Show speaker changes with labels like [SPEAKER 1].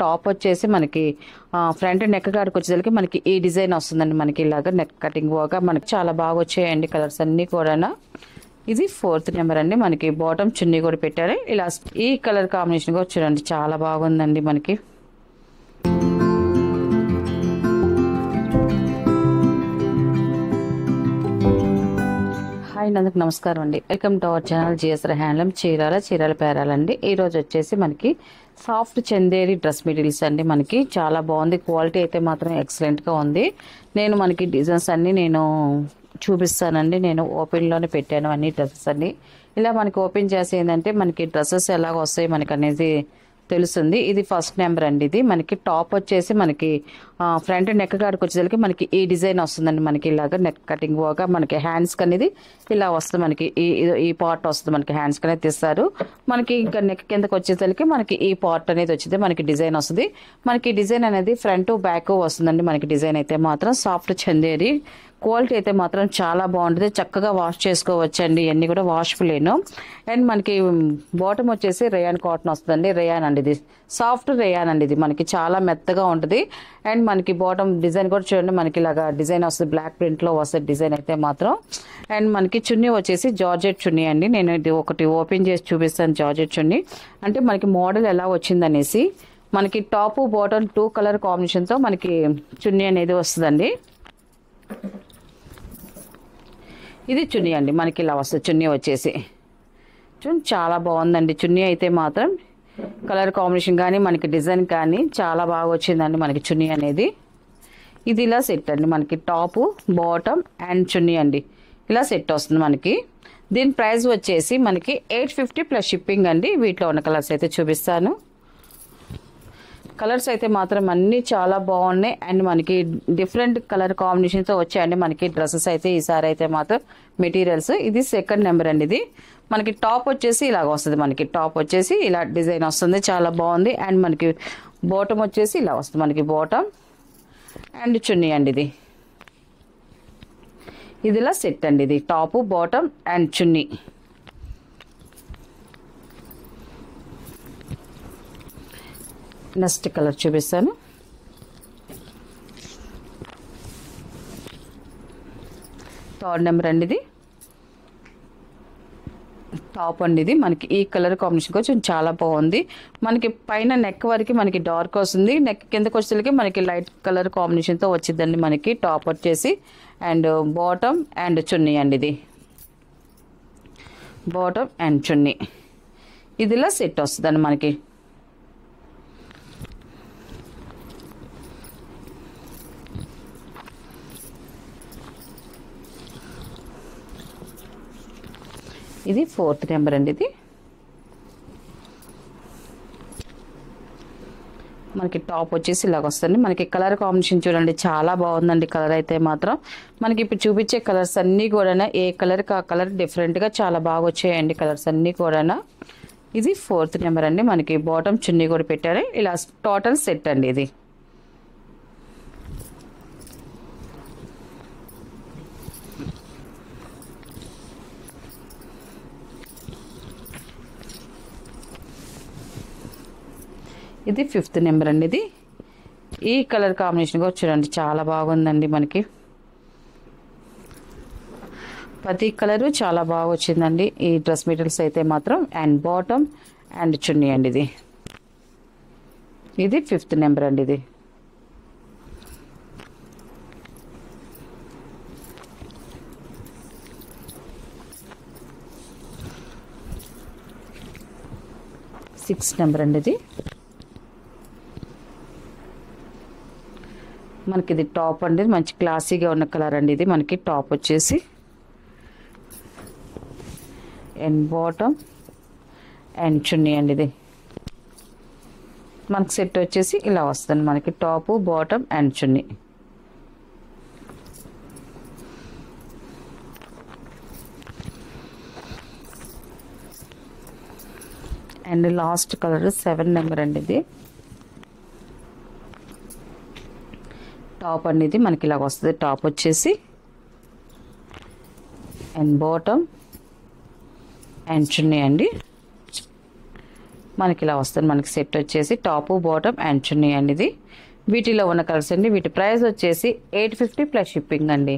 [SPEAKER 1] Top వచ్చేసి మనకి front neck కాడికి వచ్చేసరికి మనకి ఈ డిజైన్ వస్తుందండి. మనకి ఇలాగా నెక్ కటింగ్ పోగా మనకి చాలా బాగా వచ్చాయండి కలర్స్ అన్నీ కూడా. ఇది 4th నెంబర్ అండి. మనకి బాటమ్ చున్నీ కూడా పెట్టారు. ఇలా ఈ కలర్ కాంబినేషన్ కూడా చూడండి చాలా బాగుందండి మనకి. హాయ్ అందరికి నమస్కారం అండి. Welcome to our channel GSR handloom Chirala పేరాలండి. ఈరోజు వచ్చేసి మనకి సాఫ్ట్ చందేరి డ్రెస్ మెటీరియల్స్ అండి. మనకి చాలా బాగుంది, క్వాలిటీ అయితే మాత్రం ఎక్సలెంట్గా ఉంది. మనకి డిజైన్స్ అన్నీ నేను చూపిస్తానండి. నేను ఓపెన్లోనే పెట్టాను అన్ని డ్రెస్సెస్ అన్ని. ఇలా మనకి ఓపెన్ చేసి ఏంటంటే మనకి డ్రెస్సెస్ ఎలాగ వస్తాయి మనకి అనేది తెలుస్తుంది. ఇది 1st నెంబర్ అండి. ఇది మనకి టాప్ వచ్చేసి మనకి ఫ్రంట్ నెక్ కాడికి వచ్చేసరికి మనకి ఈ డిజైన్ వస్తుందండి. మనకి ఇలాగ నెక్ కటింగ్ పోగా మనకి హ్యాండ్స్ అనేది ఇలా వస్తుంది. మనకి ఈ పార్ట్ వస్తుంది. మనకి హ్యాండ్స్ అనేది తీస్తారు. మనకి ఇంకా నెక్ కిందకి వచ్చేసరికి మనకి ఈ పార్ట్ అనేది వచ్చింది. మనకి డిజైన్ వస్తుంది. మనకి డిజైన్ అనేది ఫ్రంట్ బ్యాక్ వస్తుందండి. మనకి డిజైన్ అయితే మాత్రం సాఫ్ట్ చందేరి క్వాలిటీ అయితే మాత్రం చాలా బాగుంటుంది. చక్కగా వాష్ చేసుకోవచ్చండి. ఇవన్నీ కూడా వాష్ఫులేను. అండ్ మనకి బాటమ్ వచ్చేసి రేయాన్ కాటన్ వస్తుందండి. రేయాన్ అండి, ఇది సాఫ్ట్ రేయాన్ అండి. ఇది మనకి చాలా మెత్తగా ఉంటుంది. అండ్ మనకి బాటమ్ డిజైన్ కూడా చూడండి మనకి ఇలాగా డిజైన్ వస్తుంది. బ్లాక్ ప్రింట్లో వస్తుంది డిజైన్ అయితే మాత్రం. అండ్ మనకి చున్నీ వచ్చేసి జార్జెట్ చున్నీ అండి. నేను ఇది ఒకటి ఓపెన్ చేసి చూపిస్తాను. జార్జెట్ చున్నీ అంటే మనకి మోడల్ ఎలా వచ్చిందనేసి మనకి టాప్ బాటమ్ 2 కలర్ కాంబినేషన్తో మనకి చున్నీ అనేది వస్తుందండి. ఇది చున్నీ అండి. మనకి ఇలా వస్తుంది చున్నీ వచ్చేసి. చూడండి చాలా బాగుందండి చున్నీ అయితే మాత్రం. కలర్ కాంబినేషన్ కానీ మనకి డిజైన్ కానీ చాలా బాగా వచ్చిందండి మనకి చున్నీ అనేది. ఇది ఇలా సెట్ అండి. మనకి టాపు బాటమ్ అండ్ చున్నీ అండి ఇలా సెట్ వస్తుంది మనకి. దీని ప్రైస్ వచ్చేసి మనకి 850 ప్లస్ షిప్పింగ్ అండి. వీటిలో ఉన్న కలర్స్ అయితే చూపిస్తాను. కలర్స్ అయితే మాత్రం అన్నీ చాలా బాగున్నాయి. అండ్ మనకి డిఫరెంట్ కలర్ కాంబినేషన్తో వచ్చాయండి మనకి డ్రెస్సెస్ అయితే ఈసారి అయితే మాత్రం మెటీరియల్స్. ఇది 2nd నెంబర్ అండి. ఇది మనకి టాప్ వచ్చేసి ఇలాగ వస్తుంది. మనకి టాప్ వచ్చేసి ఇలా డిజైన్ వస్తుంది, చాలా బాగుంది. అండ్ మనకి బాటమ్ వచ్చేసి ఇలా వస్తుంది. మనకి బాటమ్ అండ్ చున్నీ అండి. ఇది ఇలా సెట్ అండి. ఇది top bottom and chunni. Next colour చూపిస్తాను. థర్డ్ నెంబర్ అండి. ఇది టాప్ అండి. ఇది మనకి ఈ కలర్ కాంబినేషన్ కొంచెం చాలా బాగుంది. మనకి పైన నెక్ వరకు మనకి డార్క్ వస్తుంది. నెక్ కిందకి వచ్చేసరికి మనకి లైట్ కలర్ కాంబినేషన్తో వచ్చిందండి మనకి టాప్ వచ్చేసి. అండ్ బాటమ్ అండ్ చున్నీ అండి. ఇది బాటమ్ అండ్ చున్నీ ఇదిలా సెట్ వస్తుందండి మనకి. ఇది 4th నెంబర్ అండి. ఇది మనకి టాప్ వచ్చేసి ఇలాగ వస్తుంది. మనకి కలర్ కాంబినేషన్ చూడండి చాలా బాగుందండి. కలర్ అయితే మాత్రం మనకి ఇప్పుడు చూపించే కలర్స్ అన్నీ కూడా ఏ కలర్కి ఆ కలర్ డిఫరెంట్గా చాలా బాగా వచ్చాయండి కలర్స్ అన్నీ కూడా. ఇది 4th నెంబర్ అండి. మనకి బాటమ్ చున్నీ కూడా పెట్టారు. ఇలా టోటల్ సెట్ అండి. ఇది ఇది 5th నెంబర్ అండి. ఇది ఈ కలర్ కాంబినేషన్ కూడా చూడండి చాలా బాగుందండి మనకి. ప్రతి కలరు చాలా బాగా వచ్చిందండి ఈ డ్రెస్ మెటీరియల్స్ అయితే మాత్రం. అండ్ బాటమ్ అండ్ చున్నీ అండి. ఇది 5th నెంబర్ అండి. ఇది సిక్స్త్ నెంబర్ అండి. ఇది మనకి ఇది టాప్ అండి. మంచి క్లాసీగా ఉన్న కలర్ అండి. ఇది మనకి టాప్ వచ్చేసి అండ్ బాటమ్ అండ్ చున్నీ అండి. ఇది మనకి సెట్ వచ్చేసి ఇలా వస్తుంది. మనకి top bottom and chunni. And last colour 7 number అండి. ఇది టాప్ అండి. ఇది మనకి ఇలాగ వస్తుంది. టాప్ వచ్చేసి అండ్ బాటమ్ అండ్ చున్నీ అండి. మనకి ఇలా వస్తుంది. మనకి సెట్ వచ్చేసి టాపు బాటమ్ అండ్ చున్నీ అండి. ఇది వీటిలో ఉన్న కలర్స్ అండి. వీటి ప్రైస్ వచ్చేసి 850 ప్లస్ షిప్పింగ్ అండి.